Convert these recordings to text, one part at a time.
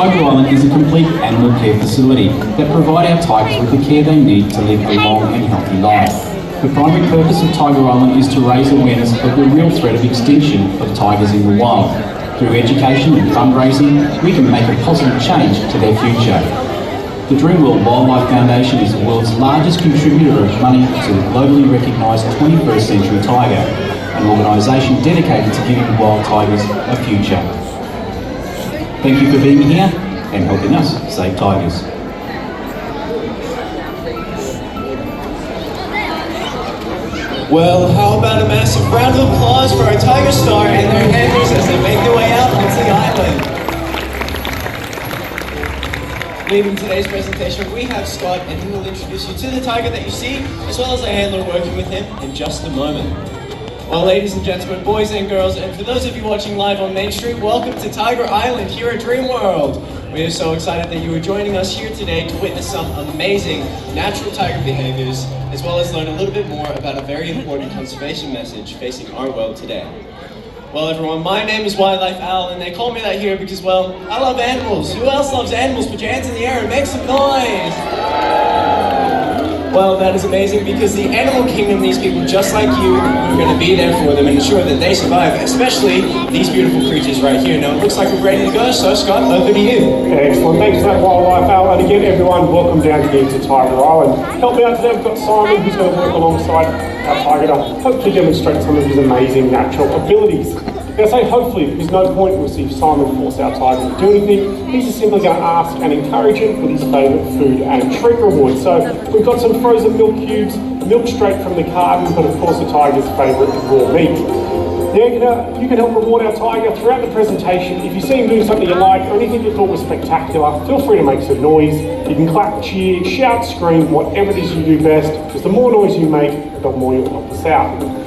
Tiger Island is a complete animal care facility that provide our tigers with the care they need to live a long and healthy life. The primary purpose of Tiger Island is to raise awareness of the real threat of extinction of tigers in the wild. Through education and fundraising, we can make a positive change to their future. The Dreamworld Wildlife Foundation is the world's largest contributor of money to the globally recognised 21st century tiger, an organisation dedicated to giving wild tigers a future. Thank you for being here and helping us save tigers. Well, how about a massive round of applause for our Tiger Star and their handlers as they make their way out onto the island. Leading today's presentation, we have Scott, and he will introduce you to the tiger that you see, as well as a handler working with him in just a moment. Well, ladies and gentlemen, boys and girls, and for those of you watching live on Main Street, welcome to Tiger Island here at Dreamworld. We are so excited that you are joining us here today to witness some amazing natural tiger behaviors, as well as learn a little bit more about a very important conservation message facing our world today. Well, everyone, my name is Wildlife Al, and they call me that here because, well, I love animals. Who else loves animals? Put your hands in the air and make some noise. Well, that is amazing because the animal kingdom needs people just like you who are going to be there for them and ensure that they survive, especially these beautiful creatures right here. Now, it looks like we're ready to go, so Scott, over to you. Excellent. Thanks for that, Wildlife Al. And again, everyone, welcome down here to Tiger Island. Help me out today, we've got Simon, who's going to work alongside our tiger to hopefully demonstrate some of his amazing natural abilities. Now, I say hopefully, because no point will see Simon force our tiger to do anything. He's just simply going to ask and encourage him with his favourite food and treat reward. So we've got some frozen milk cubes, milk straight from the carton, but of course the tiger's favourite raw meat. Now, you can help reward our tiger throughout the presentation. If you see him doing something you like or anything you thought was spectacular, feel free to make some noise. You can clap, cheer, shout, scream, whatever it is you do best, because the more noise you make, the more you'll help us out.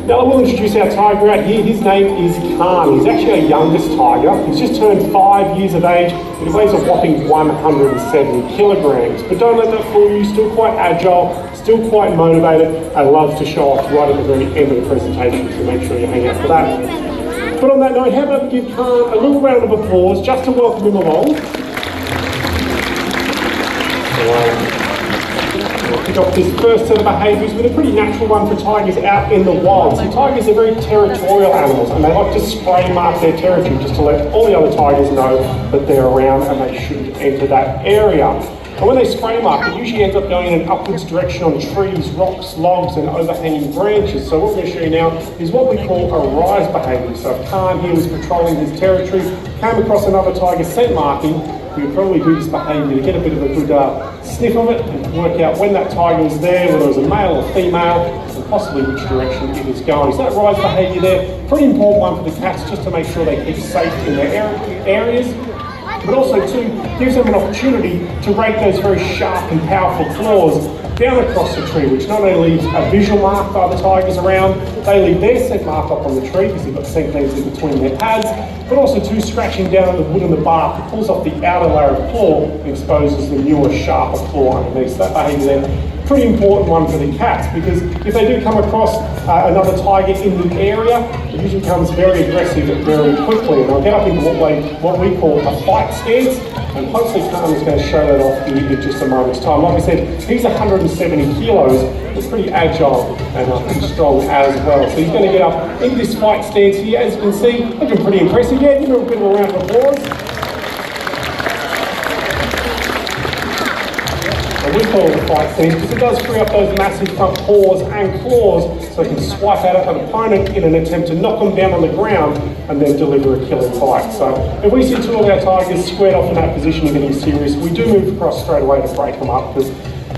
Now I will introduce our tiger out here. His name is Khan. He's actually our youngest tiger. He's just turned 5 years of age, but he weighs a whopping 170 kilograms. But don't let that fool you, he's still quite agile, still quite motivated, and loves to show off right at the very end of the presentation, so make sure you hang out for that. But on that note, how about we give Khan a little round of applause just to welcome him along. We'll kick off this first set of behaviours with a pretty natural one for tigers out in the wild. So tigers are very territorial animals, and they like to spray mark their territory just to let all the other tigers know that they're around and they shouldn't enter that area. And when they spray mark, it usually ends up going in an upwards direction on trees, rocks, logs and overhanging branches. So what we're going to show you now is what we call a rise behaviour. So if Khan here was patrolling his territory, came across another tiger scent marking, we would probably do this behaviour to get a bit of a good sniff of it and work out when that tiger was there, whether it was a male or female, and possibly which direction it was going. So that rise behaviour there, pretty important one for the cats, just to make sure they keep safe in their areas. But also too, gives them an opportunity to rake those very sharp and powerful claws down across the tree, which not only leaves a visual mark for other tigers around, they leave their scent mark up on the tree because they've got scent glands in between their pads, but also too, scratching down the wood and the bark, it pulls off the outer layer of claw and exposes the newer, sharper claw underneath. So that behaviour there, pretty important one for the cats, because if they do come across another tiger in the area, it usually becomes very aggressive very quickly. And I'll get up into what we call a fight stance, and hopefully Khan is going to show that off in just a moment's time. Like I said, he's 170 kilos, but pretty agile and pretty strong as well. So he's going to get up into this fight stance here. As you can see, looking pretty impressive. Yeah, give him a bit of a round of applause. We call it a fight stance because it does free up those massive front paws and claws so it can swipe out at an opponent in an attempt to knock them down on the ground and then deliver a killing fight. So if we see two of our tigers squared off in that position and getting serious, we do move across straight away to break them up, because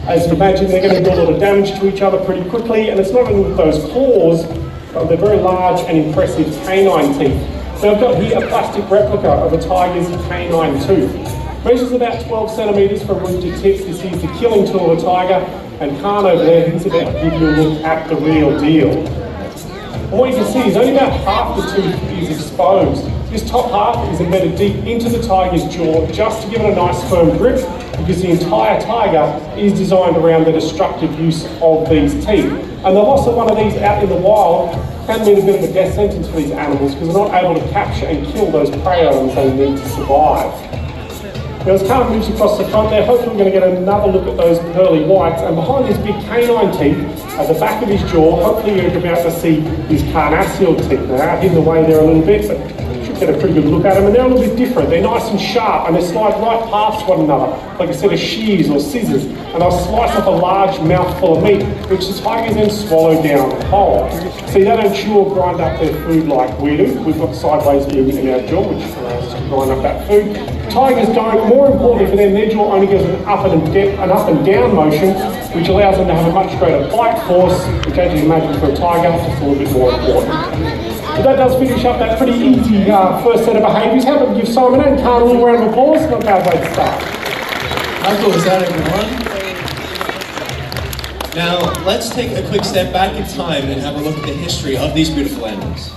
as you imagine, they're going to do a lot of damage to each other pretty quickly, and it's not only with those claws, but they're very large and impressive canine teeth. So I've got here a plastic replica of a tiger's canine tooth. Measures about 12 centimetres from root to tip. This is the killing tool of a tiger, and Khan over there, he's about to give you a look at the real deal. And what you can see is only about half the tooth is exposed. This top half is embedded deep into the tiger's jaw just to give it a nice firm grip, because the entire tiger is designed around the destructive use of these teeth. And the loss of one of these out in the wild can mean a bit of a death sentence for these animals, because they're not able to capture and kill those prey items they need to survive. Now as Carl moves across the front there, hopefully we're going to get another look at those pearly whites, and behind his big canine teeth, at the back of his jaw, hopefully you're about to see his carnassial teeth. They're out hidden away there a little bit, but should get a pretty good look at them, and they're a little bit different. They're nice and sharp, and they slide right past one another, like a set of shears or scissors, and they'll slice up a large mouthful of meat, which the tigers then swallow down whole. See, they don't chew or grind up their food like we do. We've got sideways movement in our jaw, which allows us to grind up that food. Tigers don't. More importantly for them, their jaw only goes an up and down motion, which allows them to have a much greater bite force, which, as you can imagine, for a tiger, is a little bit more important. But that does finish up that pretty easy first set of behaviours. How about we give Simon and Carl a little round of applause? Not a bad way to start. How cool is that, everyone? Now, let's take a quick step back in time and have a look at the history of these beautiful animals.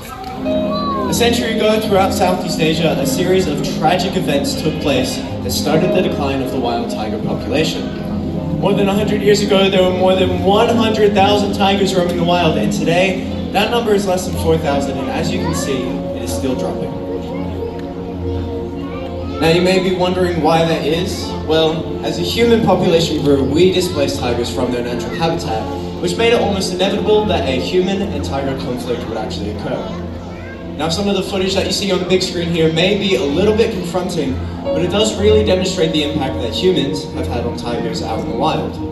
A century ago, throughout Southeast Asia, a series of tragic events took place that started the decline of the wild tiger population. More than 100 years ago, there were more than 100,000 tigers roaming the wild, and today, that number is less than 4,000, and as you can see, it is still dropping. Now you may be wondering why that is. Well, as the human population grew, we displaced tigers from their natural habitat, which made it almost inevitable that a human and tiger conflict would actually occur. Now some of the footage that you see on the big screen here may be a little bit confronting, but it does really demonstrate the impact that humans have had on tigers out in the wild.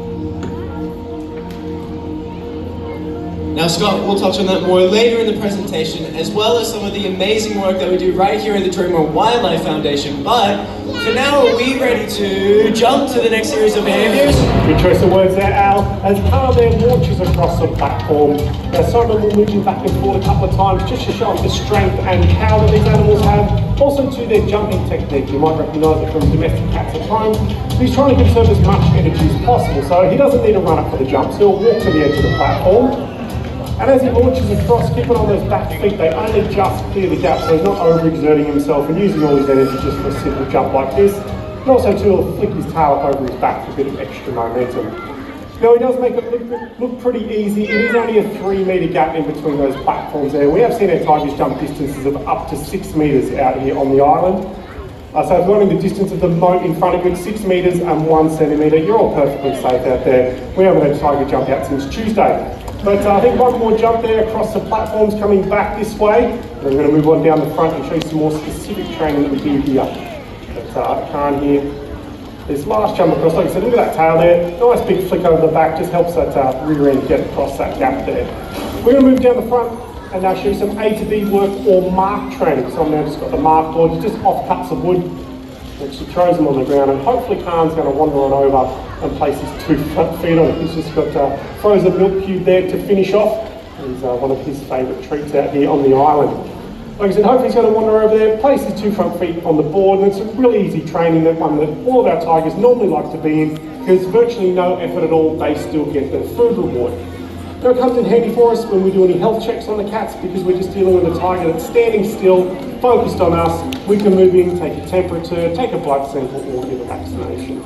Now Scott will touch on that more later in the presentation, as well as some of the amazing work that we do right here at the Dreamworld Wildlife Foundation, but for now, are we ready to jump to the next series of behaviours? Good choice of words there, Al. As Carl there launches across the platform, Simon will move him back and forth a couple of times just to show off the strength and power that these animals have, also to their jumping technique. You might recognise it from domestic cats at home. He's trying to conserve as much energy as possible, so he doesn't need to run up for the jumps. He'll walk to the edge of the platform. And as he launches across, keeping on those back feet, they only just clear the gap, so he's not overexerting himself and using all his energy just for a simple jump like this. And also too, he'll flick his tail up over his back for a bit of extra momentum. Now he does make it look pretty easy. It is only a 3-metre gap in between those platforms there. We have seen our tigers jump distances of up to 6 metres out here on the island. So if you're wanting the distance of the moat in front of you, 6 metres and 1 centimetre, you're all perfectly safe out there. We haven't had a tiger jump out since Tuesday. But I think one more jump there across the platforms coming back this way. And I'm going to move on down the front and show you some more specific training that we do here. But I can't hear this last jump across. Like I said, look at that tail there. Nice big flick over the back, just helps that rear end get across that gap there. We're going to move down the front and now show you some A to B work or mark training. So I've now just got the mark board, just off cuts of wood, which he throws them on the ground, and hopefully Khan's going to wander on over and place his 2 front feet on it. He's just got frozen milk cube there to finish off. It's one of his favourite treats out here on the island. Like I said, hopefully he's going to wander over there, place his 2 front feet on the board, and it's a really easy training, that one that all of our tigers normally like to be in, because virtually no effort at all, they still get their food reward. Now it comes in handy for us when we do any health checks on the cats, because we're just dealing with a tiger that's standing still, focused on us. We can move in, take a temperature, take a blood sample, or give a vaccination.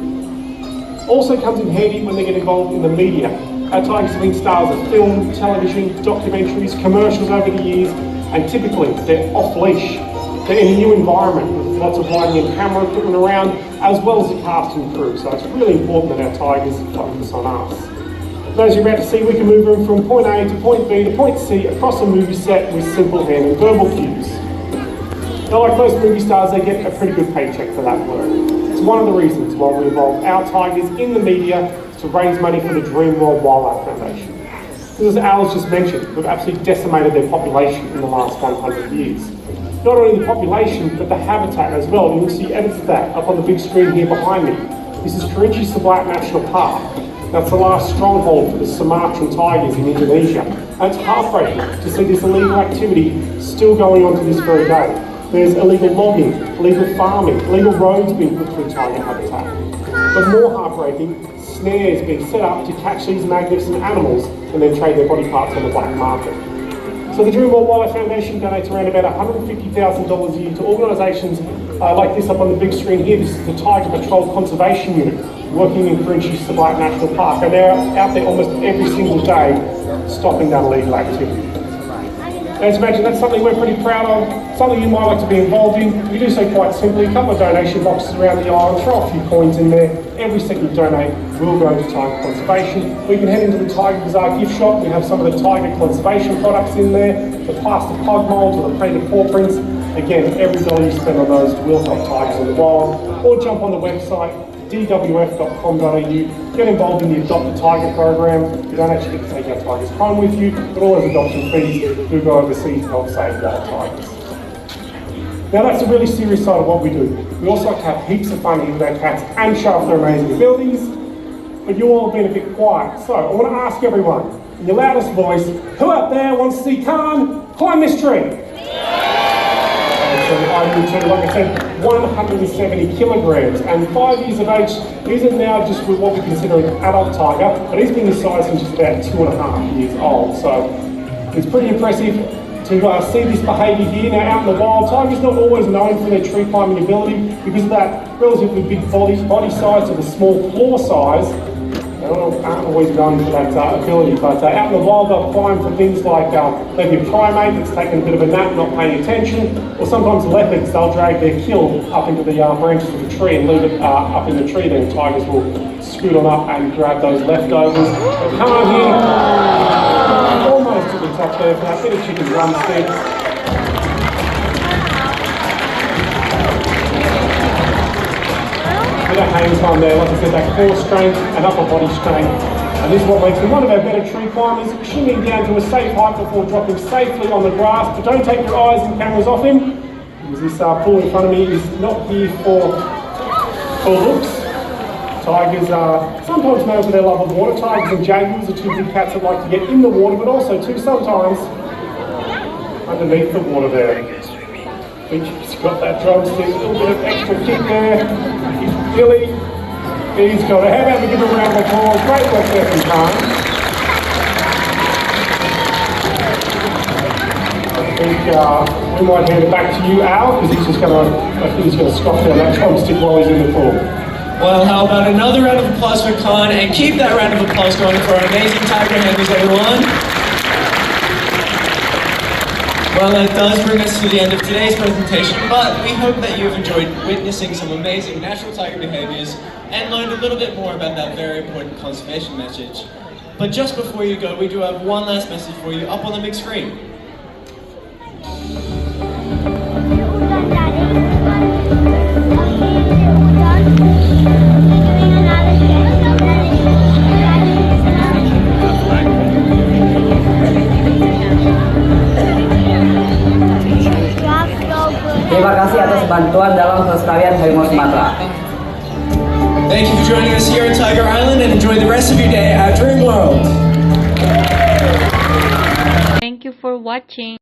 Also comes in handy when they get involved in the media. Our tigers have been stars of film, television, documentaries, commercials over the years, and typically they're off-leash. They're in a new environment with lots of lighting and camera equipment around, as well as the cast and crew. So it's really important that our tigers focus on us. As you're about to see, we can move them from point A to point B to point C across a movie set with simple hand and verbal cues. Now, like most movie stars, they get a pretty good paycheck for that work. It's one of the reasons why we involve our tigers in the media to raise money for the Dreamworld Wildlife Foundation. Because as Al's just mentioned, we've absolutely decimated their population in the last 100 years. Not only the population, but the habitat as well. And you'll see evidence of that up on the big screen here behind me. This is Kerinci Seblat National Park. That's the last stronghold for the Sumatran tigers in Indonesia. And it's heartbreaking to see this illegal activity still going on to this very day. There's illegal logging, illegal farming, illegal roads being put through tiger habitat. But more heartbreaking, snares being set up to catch these magnificent animals and then trade their body parts on the black market. So the Dreamworld Wildlife Foundation donates around about $150,000 a year to organisations like this up on the big screen here. This is the Tiger Patrol Conservation Unit, working in Kerinci Seblat National Park, and they're out there almost every single day stopping that illegal activity. As you imagine, that's something we're pretty proud of, something you might like to be involved in. You do so quite simply, a couple of donation boxes around the island, throw a few coins in there. Every cent you donate will go to tiger conservation. We can head into the Tiger Bazaar gift shop. We have some of the tiger conservation products in there, the plaster pug molds or the painted paw prints. Again, every dollar you spend on those will help tigers in the wild. Or jump on the website, dwf.com.au, get involved in the Adopt a Tiger program. You don't actually get to take our tigers home with you, but all those adoption fees do go overseas to help save wild tigers. Now that's a really serious side of what we do. We also like to have heaps of fun here with our cats and show off their amazing abilities, but you all have been a bit quiet. So I want to ask everyone, in your loudest voice, who out there wants to see Khan climb this tree? So I do too, like I said, 170 kilograms, and 5 years of age. He's now just with what we consider an adult tiger, but he's been this size since just about 2.5 years old. So it's pretty impressive to see this behaviour here. Now out in the wild, tigers not always known for their tree climbing ability because of that relatively big body size to the small claw size. They aren't always known for that ability, but out in the wild they'll climb for things like maybe a primate that's taking a bit of a nap, not paying attention, or sometimes leopards, they'll drag their kill up into the branches of the tree and leave it up in the tree. Then tigers will scoot on up and grab those leftovers. But come on here, almost to the top there for that bit of chicken drumstick. Bit of hang time there, like I said, that core strength and upper body strength. And this is what makes him one of our better tree climbers, shimming down to a safe height before dropping safely on the grass. But don't take your eyes and cameras off him, because this pool in front of me is not here for looks. Tigers are sometimes known for their love of water. Tigers and jaguars are two big cats that like to get in the water, but also too sometimes underneath the water there. He's got that drumstick, a little bit of extra kick there. Billy, he's got it. How about we give him a round of applause? Great work there from Khan. I think we might hand it back to you, Al, because he's just going to, I think he's going to scoff down that drumstick while he's in the pool. Well, how about another round of applause for Khan, and keep that round of applause going for our amazing tiger handlers, everyone. Well, that does bring us to the end of today's presentation, but we hope that you've enjoyed witnessing some amazing natural tiger behaviors and learned a little bit more about that very important conservation message. But just before you go, we do have one last message for you up on the big screen. Terima kasih atas bantuan dalam pelestarian harimau Sumatera. Thank you for joining us here in Tiger Island, and enjoy the rest of your day at Dreamworld. Thank you for watching.